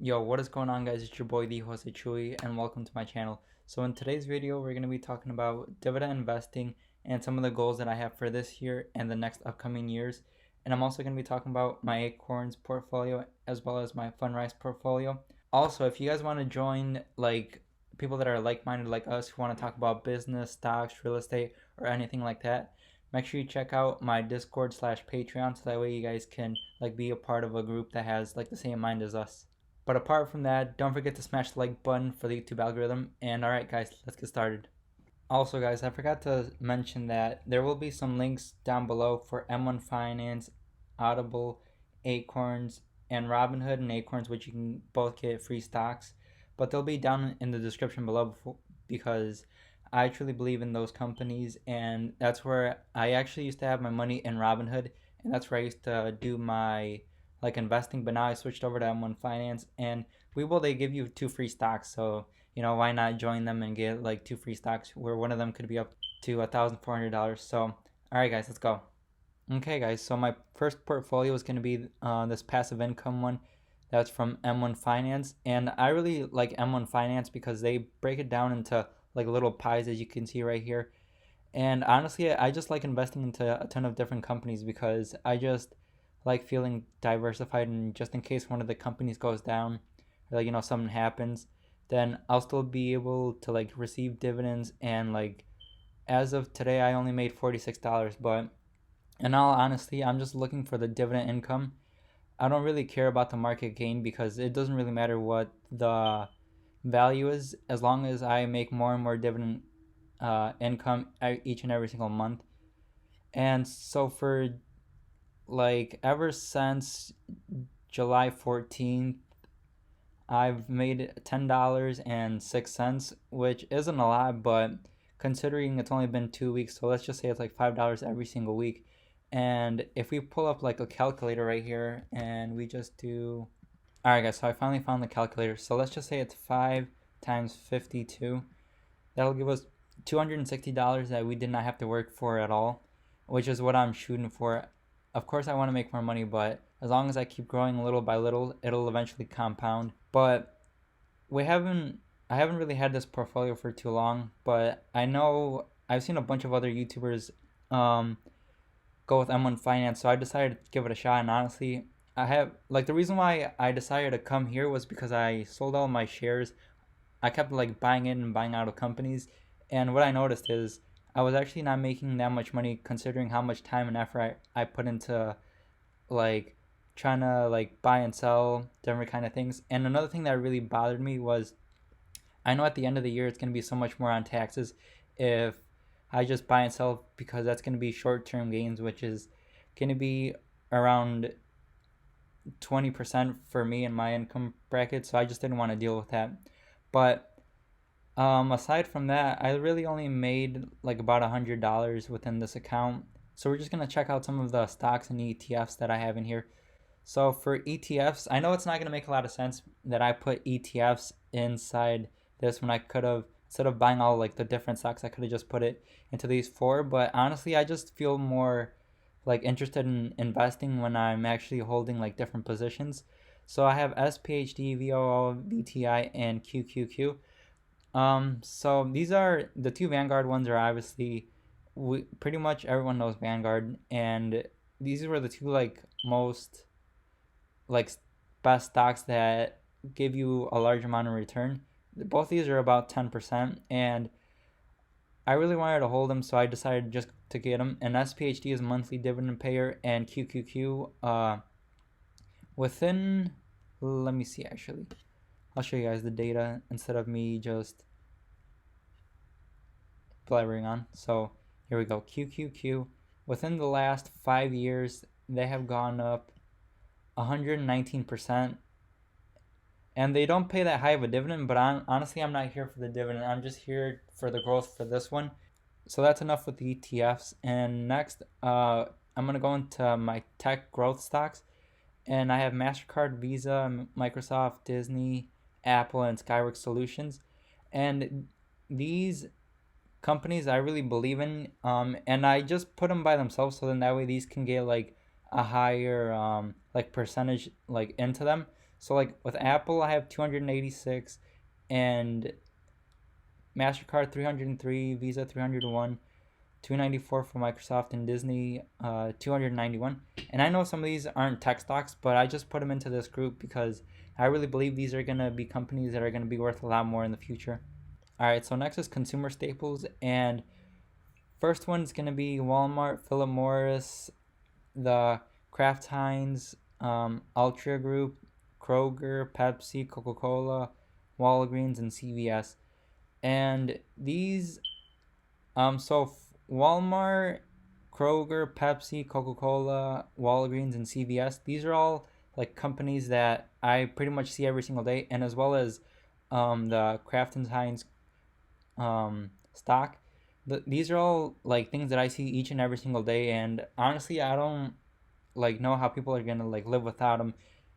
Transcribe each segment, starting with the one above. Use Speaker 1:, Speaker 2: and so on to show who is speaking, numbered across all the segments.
Speaker 1: Yo, what is going on, guys? It's your boy the Jose Chewy, and welcome to my channel. So in today's video, we're going to be talking about dividend investing and some of the goals that I have for this year and the next upcoming years. And I'm also going to be talking about my Acorns portfolio as well as my Fundrise portfolio. Also, if you guys want to join like people that are like-minded like us who want to talk about business, stocks, real estate, or anything like that, make sure you check out my Discord/Patreon so that way you guys can like be a part of a group that has like the same mind as us. But apart from that, don't forget to smash the like button for the YouTube algorithm. And alright guys, let's get started. Also guys, I forgot to mention that there will be some links down below for M1 Finance, Audible, Acorns, and Robinhood and Acorns, which you can both get free stocks. But they'll be down in the description below because I truly believe in those companies, and that's where I actually used to have my money in Robinhood, and that's where I used to do my like investing. But now I switched over to M1 Finance, and they give you 2 free stocks, so why not join them and get like 2 free stocks where one of them could be up to $1,400. So all right guys, let's go. Okay guys, so my first portfolio is going to be this passive income one that's from M1 Finance, and I really like M1 Finance because they break it down into like little pies, as you can see right here. And honestly, I just like investing into a ton of different companies because I just like feeling diversified, and just in case one of the companies goes down or like something happens, then I'll still be able to like receive dividends. And like as of today, I only made $46, but in all honesty, I'm just looking for the dividend income. I don't really care about the market gain because it doesn't really matter what the value is as long as I make more and more dividend income each and every single month. And so for like ever since July 14th, I've made $10.06, which isn't a lot, but considering it's only been 2 weeks, so let's just say it's like $5 every single week. And if we pull up like a calculator right here and we just do, all right guys, so I finally found the calculator. So let's just say it's 5 times 52. That'll give us $260 that we did not have to work for at all, which is what I'm shooting for. Of course I want to make more money, but as long as I keep growing little by little, it'll eventually compound. But I haven't really had this portfolio for too long, but I know I've seen a bunch of other YouTubers go with M1 Finance, so I decided to give it a shot. And honestly, I have like the reason why I decided to come here was because I sold all my shares. I kept like buying in and buying out of companies, and what I noticed is I was actually not making that much money considering how much time and effort I put into like trying to like buy and sell different kind of things. And another thing that really bothered me was I know at the end of the year it's going to be so much more on taxes if I just buy and sell, because that's going to be short-term gains, which is going to be around 20% for me in my income bracket. So I just didn't want to deal with that. But aside from that, I really only made like about $100 within this account. So we're just going to check out some of the stocks and ETFs that I have in here. So for ETFs, I know it's not going to make a lot of sense that I put ETFs inside this when I could have, instead of buying all like the different stocks, I could have just put it into these 4. But honestly, I just feel more like interested in investing when I'm actually holding like different positions. So I have SPHD, VOO, VTI, and QQQ. So these are the 2 Vanguard ones. Are obviously pretty much everyone knows Vanguard, and these were the 2 like most like best stocks that give you a large amount of return. Both these are about 10%, and I really wanted to hold them, so I decided just to get them. And SPHD is a monthly dividend payer, and QQQ within, let me see, actually I'll show you guys the data instead of me just blabbering on. So here we go. QQQ, within the last 5 years, they have gone up 119%. And they don't pay that high of a dividend, but honestly, I'm not here for the dividend. I'm just here for the growth for this one. So that's enough with the ETFs. And next, I'm going to go into my tech growth stocks. And I have MasterCard, Visa, Microsoft, Disney, Apple, and Skyworks Solutions. And these companies I really believe in, and I just put them by themselves, so then that way these can get like a higher like percentage like into them. So like with Apple, I have 286, and Mastercard 303, Visa 301, 294 for Microsoft, and Disney 291. And I know some of these aren't tech stocks, but I just put them into this group because I really believe these are going to be companies that are going to be worth a lot more in the future. All right, so next is consumer staples, and first one is going to be Walmart, Philip Morris, the Kraft Heinz, Ultra Group, Kroger, Pepsi, Coca-Cola, Walgreens, and CVS. And these, Walmart, Kroger, Pepsi, Coca-Cola, Walgreens, and CVS, these are all like companies that I pretty much see every single day, and as well as the Kraft Heinz stock. These are all like things that I see each and every single day, and honestly, I don't like know how people are gonna like live without them.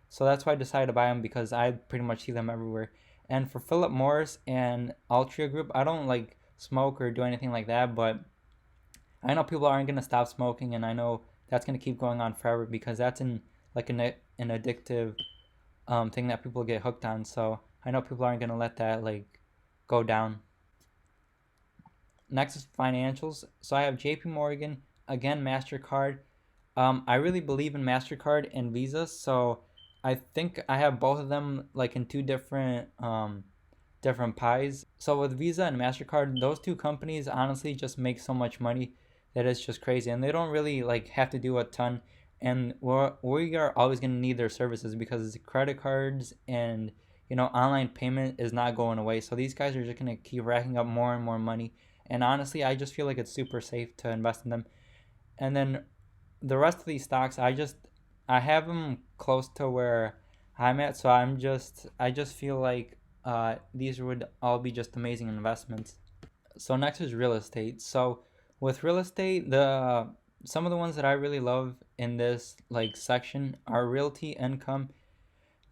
Speaker 1: So that's why I decided to buy them because I pretty much see them everywhere. And for Philip Morris and Altria Group, I don't like smoke or do anything like that, but I know people aren't gonna stop smoking, and I know that's gonna keep going on forever because that's like an addictive thing that people get hooked on. So I know people aren't gonna let that like go down. Next is financials. So I have JP Morgan, again Mastercard. I really believe in Mastercard and Visa, so I think I have both of them like in two different pies. So with Visa and Mastercard, those two companies honestly just make so much money that it's just crazy, and they don't really like have to do a ton. And we are always gonna need their services because credit cards and online payment is not going away. So these guys are just gonna keep racking up more and more money. And honestly, I just feel like it's super safe to invest in them. And then the rest of these stocks, I have them close to where I'm at, so I just feel like these would all be just amazing investments. So next is real estate. So with real estate, the some of the ones that I really love in this like section are Realty Income,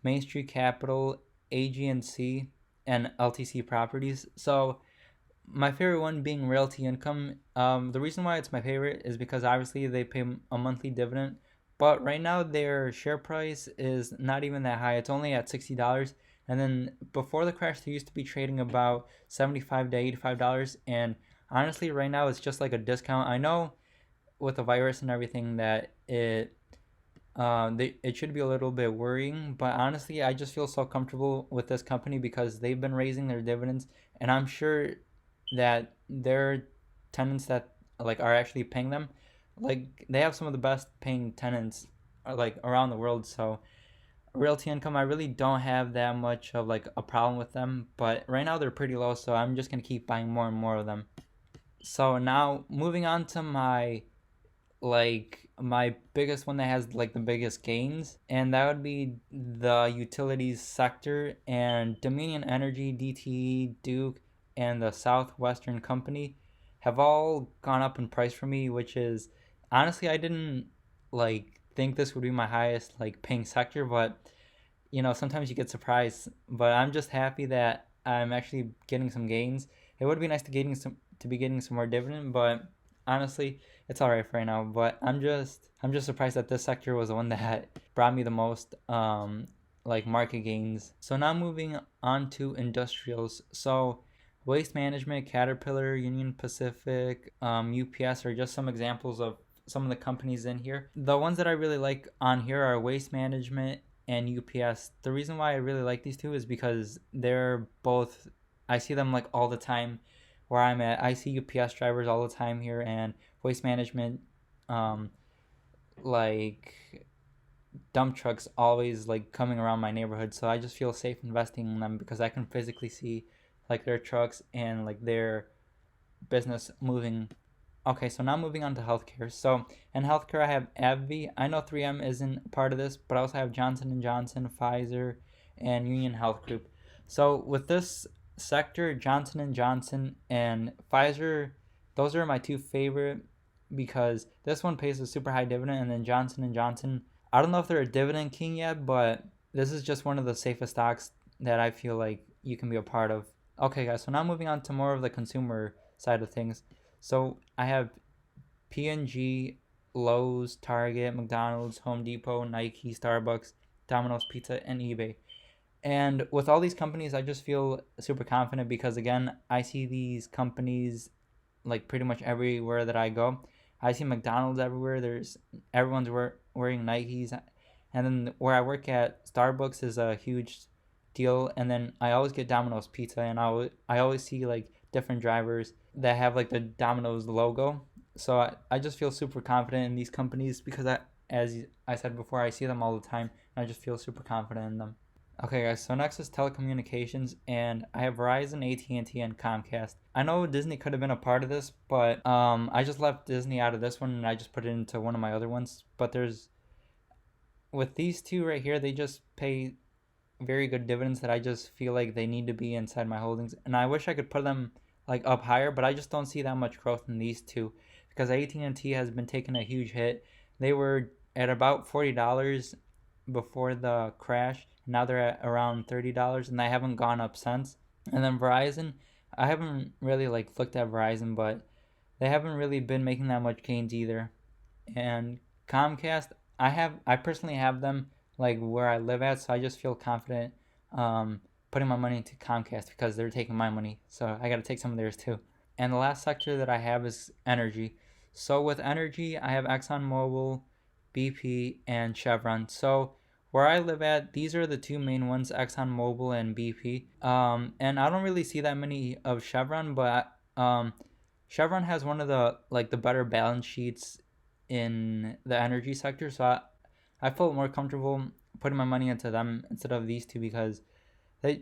Speaker 1: Main Street Capital, AG&C, and LTC Properties. So my favorite one being Realty Income. The reason why it's my favorite is because obviously they pay a monthly dividend, but right now their share price is not even that high. It's only at $60, and then before the crash, they used to be trading about $75 to $85, and honestly, right now it's just like a discount. I know with the virus and everything that it should be a little bit worrying, but honestly, I just feel so comfortable with this company because they've been raising their dividends, and I'm sure that their tenants that like are actually paying them, like they have some of the best paying tenants like around the world. So Realty Income, I really don't have that much of like a problem with them, but right now they're pretty low, so I'm just gonna keep buying more and more of them. So now moving on to my biggest one that has like the biggest gains, and that would be the utilities sector. And Dominion Energy, DTE, Duke, and the Southwestern Company have all gone up in price for me, which is honestly, I didn't like think this would be my highest like paying sector, but sometimes you get surprised. But I'm just happy that I'm actually getting some gains. It would be nice to be getting some more dividend, but honestly, it's all right for right now. But I'm just surprised that this sector was the one that brought me the most like market gains. So now moving on to industrials. So Waste Management, Caterpillar, Union Pacific, UPS are just some examples of some of the companies in here. The ones that I really like on here are Waste Management and UPS. The reason why I really like these two is because they're both, I see them like all the time where I'm at. I see UPS drivers all the time here, and Waste Management, um, like dump trucks always like coming around my neighborhood. So I just feel safe investing in them because I can physically see like their trucks and like their business moving. Okay, so now moving on to healthcare. So in healthcare, I have AbbVie. I know 3M isn't part of this, but I also have Johnson and Johnson, Pfizer, and Union Health Group. So with this sector, Johnson and Johnson and Pfizer, those are my two favorite because this one pays a super high dividend, and then Johnson and Johnson, I don't know if they're a dividend king yet, but this is just one of the safest stocks that I feel like you can be a part of. Okay, guys, so now moving on to more of the consumer side of things. So I have P&G, Lowe's, Target, McDonald's, Home Depot, Nike, Starbucks, Domino's Pizza, and eBay. And with all these companies, I just feel super confident because again, I see these companies like pretty much everywhere that I go. I see McDonald's everywhere. Everyone's wearing Nikes, and then where I work at, Starbucks is a huge deal. And then I always get Domino's Pizza, and I always see like different drivers that have like the Domino's logo. So I just feel super confident in these companies because as I said before, I see them all the time, and I just feel super confident in them. Okay, guys, so next is telecommunications, and I have Verizon, AT&T, and Comcast. I know Disney could have been a part of this, but I just left Disney out of this one, and I just put it into one of my other ones. But with these two right here, they just pay very good dividends that I just feel like they need to be inside my holdings. And I wish I could put them like up higher, but I just don't see that much growth in these two because AT&T has been taking a huge hit. They were at about $40 before the crash. Now they're at around $30 and they haven't gone up since. And then Verizon, I haven't really like looked at Verizon, but they haven't really been making that much gains either. And Comcast, I personally have them like where I live at, so I just feel confident putting my money into Comcast because they're taking my money, so I got to take some of theirs too. And the last sector that I have is energy. So with energy, I have ExxonMobil, BP, and Chevron. So where I live at, these are the two main ones, ExxonMobil and BP. And I don't really see that many of Chevron, but Chevron has one of the better balance sheets in the energy sector, so I felt more comfortable putting my money into them instead of these two because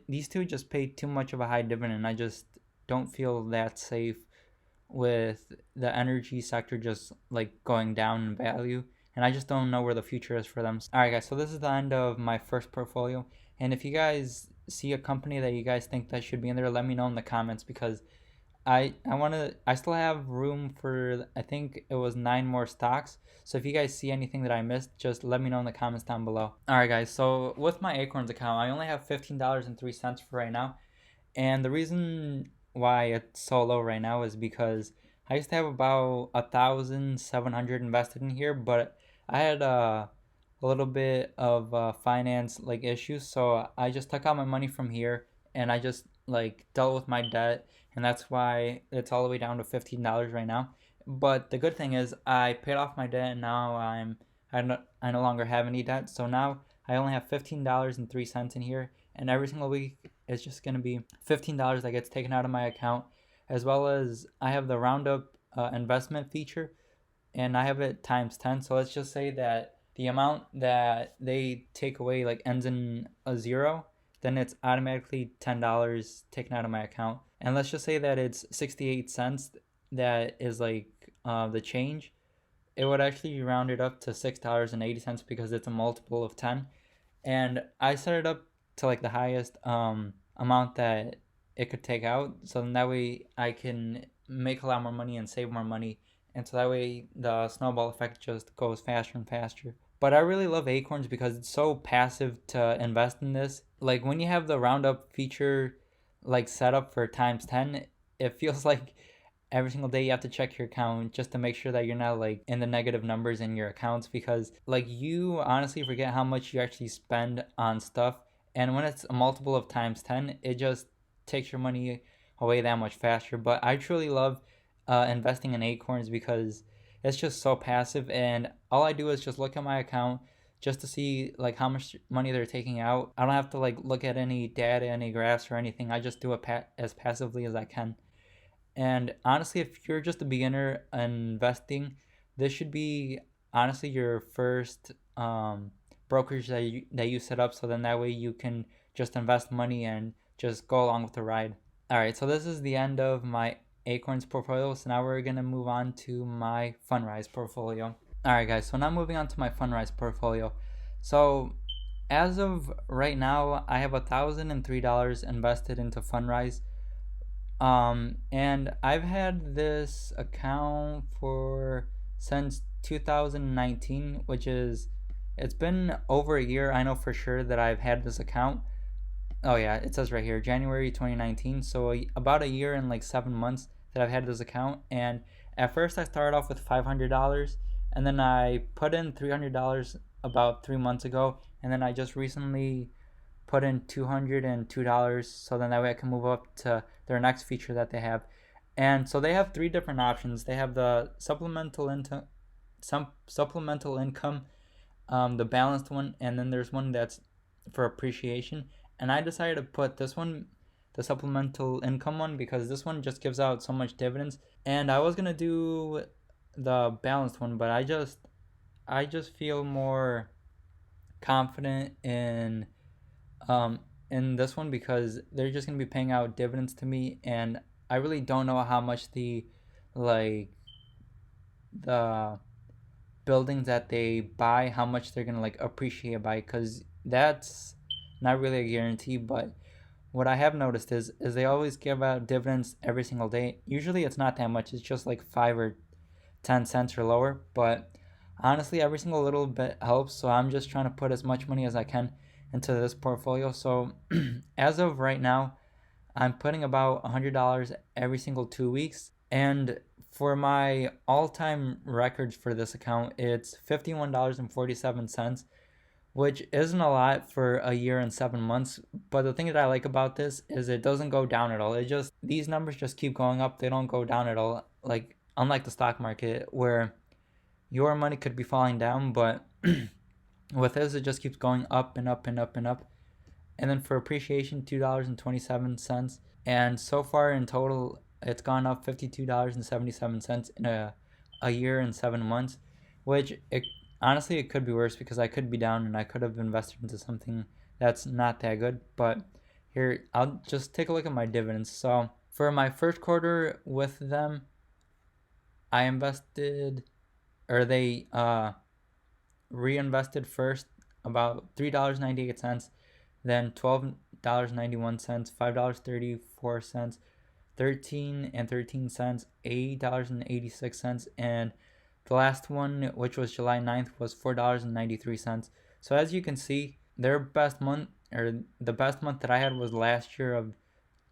Speaker 1: these two just pay too much of a high dividend. I just don't feel that safe with the energy sector just like going down in value, and I just don't know where the future is for them. All right, guys, so this is the end of my first portfolio, and if you guys see a company that you guys think that should be in there, let me know in the comments because I still have room for, I think it was 9 more stocks. So if you guys see anything that I missed, just let me know in the comments down below. All right, guys. So with my Acorns account, I only have $15.03 for right now. And the reason why it's so low right now is because I used to have about 1,700 invested in here, but I had a little bit of finance like issues, so I just took out my money from here and I just like dealt with my debt, and that's why it's all the way down to $15 right now. But the good thing is I paid off my debt and now I no longer have any debt. So now I only have $15.03 in here, and every single week it's just gonna be $15 that gets taken out of my account, as well as I have the roundup investment feature, and I have it times 10. So let's just say that the amount that they take away like ends in a zero, then it's automatically $10 taken out of my account. And let's just say that it's 68 cents that is like the change. It would actually round it up to $6.80 because it's a multiple of 10. And I set it up to like the highest amount that it could take out, so then that way I can make a lot more money and save more money, and so that way the snowball effect just goes faster and faster. But I really love Acorns because it's so passive to invest in this. Like when you have the roundup feature like set up for times 10, it feels like every single day you have to check your account just to make sure that you're not like in the negative numbers in your accounts, because like you honestly forget how much you actually spend on stuff, and when it's a multiple of times 10, it just takes your money away that much faster. But I truly love investing in Acorns because it's just so passive, and all I do is just look at my account just to see like how much money they're taking out. I don't have to like look at any data, any graphs or anything. I just do it as passively as I can. And honestly, if you're just a beginner investing, this should be honestly your first brokerage that you set up. So then that way you can just invest money and just go along with the ride. All right, so this is the end of my Acorns portfolio. So now we're gonna move on to my Fundrise portfolio. All right, guys. So now moving on to my Fundrise portfolio. So as of right now, I have $1,003 invested into Fundrise. And I've had this account for since 2019, which is, it's been over a year. I know for sure that I've had this account. Oh yeah, it says right here, January 2019. So about a year and like 7 months that I've had this account. And at first I started off with $500, and then I put in $300 about 3 months ago, and then I just recently put in $202, so then that way I can move up to their next feature that they have. And so they have three different options. They have the supplemental income, the balanced one, and then there's one that's for appreciation. And I decided to put this one, the supplemental income one, because this one just gives out so much dividends. And I was gonna do the balanced one, but I just feel more confident in this one because they're just gonna be paying out dividends to me, and I really don't know how much like the buildings that they buy, how much they're gonna like appreciate by, because that's not really a guarantee. But what I have noticed is they always give out dividends every single day. Usually it's not that much, it's just like 5 or 10 cents or lower, but honestly every single little bit helps, so I'm just trying to put as much money as I can into this portfolio. So as of right now, I'm putting about $100 every single 2 weeks. And for my all-time records for this account, it's $51.47, which isn't a lot for a year and 7 months. But the thing that I like about this is it doesn't go down at all. These numbers just keep going up. They don't go down at all. Like, unlike the stock market where your money could be falling down, but with this, it just keeps going up and up and up and up. And then for appreciation, $2.27. And so far in total, it's gone up $52.77 in a year and 7 months, which honestly, it could be worse because I could be down and I could have invested into something that's not that good. But here, I'll just take a look at my dividends. So for my first quarter with them, I invested, or they reinvested first about $3.98, then $12.91, $5.34, 13 and 13 cents, $8.86, and the last one, which was July 9th, was $4.93. So as you can see, their best month, or the best month that I had, was last year of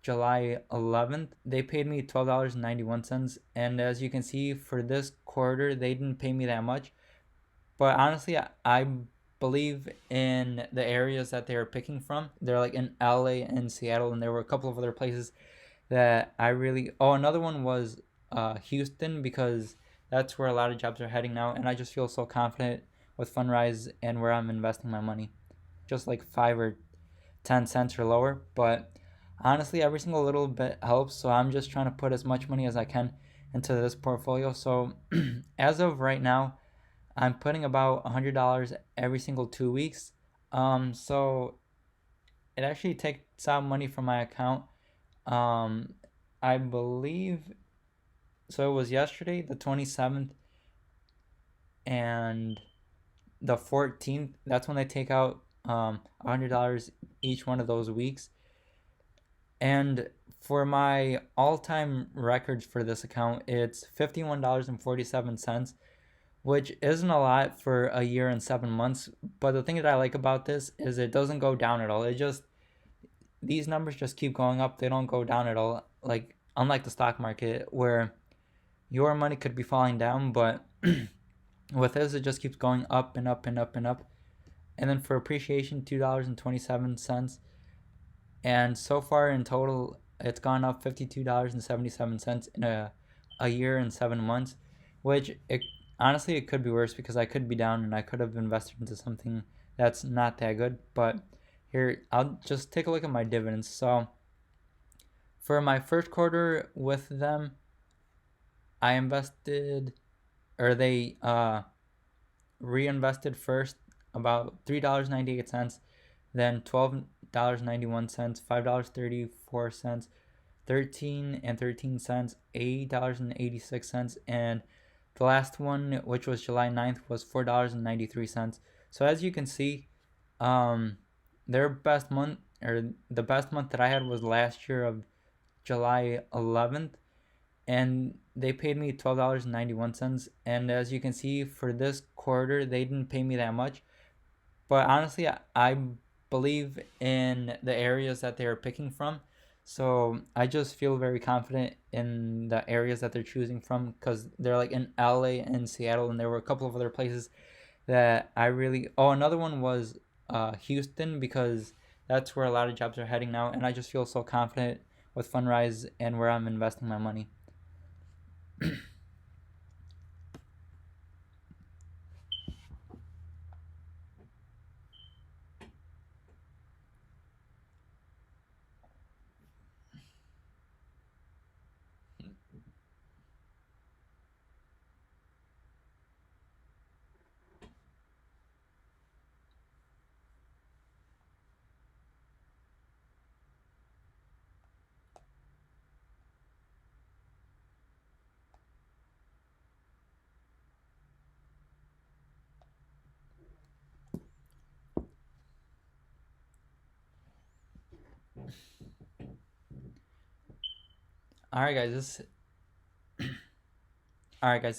Speaker 1: July 11th. They paid me $12.91, and as you can see, for this quarter, they didn't pay me that much. But honestly, I believe in the areas that they were picking from. They're like in LA and Seattle, and there were a couple of other places that I really. Oh, another one was Houston, because that's where a lot of jobs are heading now, and I just feel so confident with Fundrise and where I'm investing my money, just like 5 or 10 cents or lower. But honestly, every single little bit helps, so I'm just trying to put as much money as I can into this portfolio. So as of right now, I'm putting about $100 every single 2 weeks. So it actually takes out money from my account. I believe so. It was yesterday, the 27th, and the 14th. That's when they take out $100 each one of those weeks. And for my all-time records for this account, it's $51.47, which isn't a lot for a year and 7 months. But the thing that I like about this is it doesn't go down at all. These numbers just keep going up. They don't go down at all. Like, unlike the stock market where your money could be falling down, but with this, it just keeps going up and up and up and up. And then for appreciation, $2.27. And so far in total, it's gone up $52.77 in a year and 7 months, which honestly, it could be worse because I could be down and I could have invested into something that's not that good. But here, I'll just take a look at my dividends. So for my first quarter with them, I invested, or they reinvested first about $3.98, then $12.91, $5.34, 13 and 13 cents, $8.86, and the last one, which was July 9th, was $4.93. So as you can see, their best month, or the best month that I had, was last year of July 11th, and they paid me $12.91. And as you can see, for this quarter, they didn't pay me that much. But honestly, I believe in the areas that they are picking from. So I just feel very confident in the areas that they're choosing from, because they're like in LA and Seattle, and there were a couple of other places that I really. Oh, another one was Houston, because that's where a lot of jobs are heading now, and I just feel so confident with Fundrise and where I'm investing my money. All right, guys.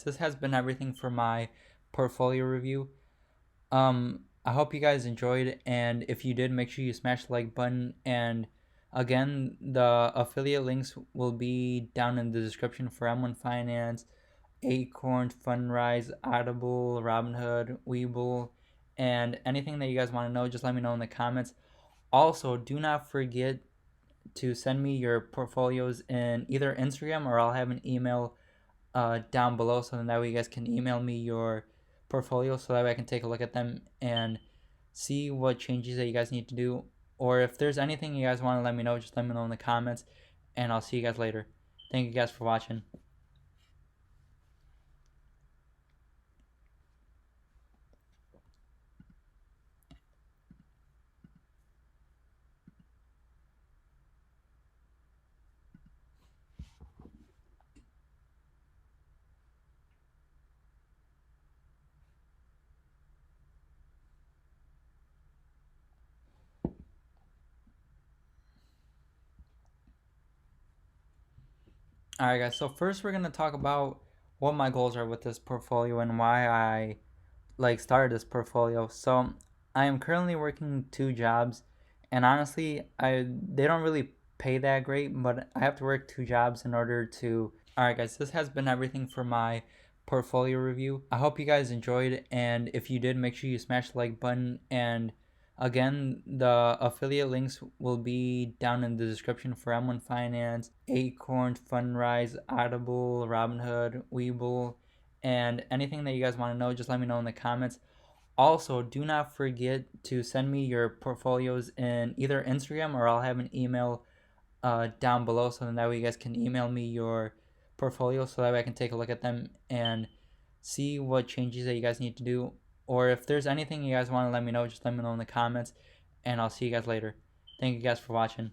Speaker 1: This has been everything for my portfolio review. I hope you guys enjoyed, and if you did, make sure you smash the like button. And again, the affiliate links will be down in the description for M1 Finance, Acorn, Fundrise, Audible, Robinhood, Webull, and anything that you guys want to know, just let me know in the comments. Also, do not forget to send me your portfolios in either Instagram, or I'll have an email down below, so that way you guys can email me your portfolio, so that way I can take a look at them and see what changes that you guys need to do. Or if there's anything you guys want to let me know, just let me know in the comments, and I'll see you guys later. Thank you guys for watching. Alright guys, so first we're going to talk about what my goals are with this portfolio and why I started this portfolio. So I am currently working 2 jobs, and honestly, they don't really pay that great, but I have to work 2 jobs in order to. Alright guys, this has been everything for my portfolio review. I hope you guys enjoyed, and if you did, make sure you smash the like button. And again, the affiliate links will be down in the description for M1 Finance, Acorn, Fundrise, Audible, Robinhood, Webull, and anything that you guys want to know, just let me know in the comments. Also, do not forget to send me your portfolios in either Instagram, or I'll have an email down below, so that way you guys can email me your portfolio, so that way I can take a look at them and see what changes that you guys need to do. Or if there's anything you guys want to let me know, just let me know in the comments, and I'll see you guys later. Thank you guys for watching.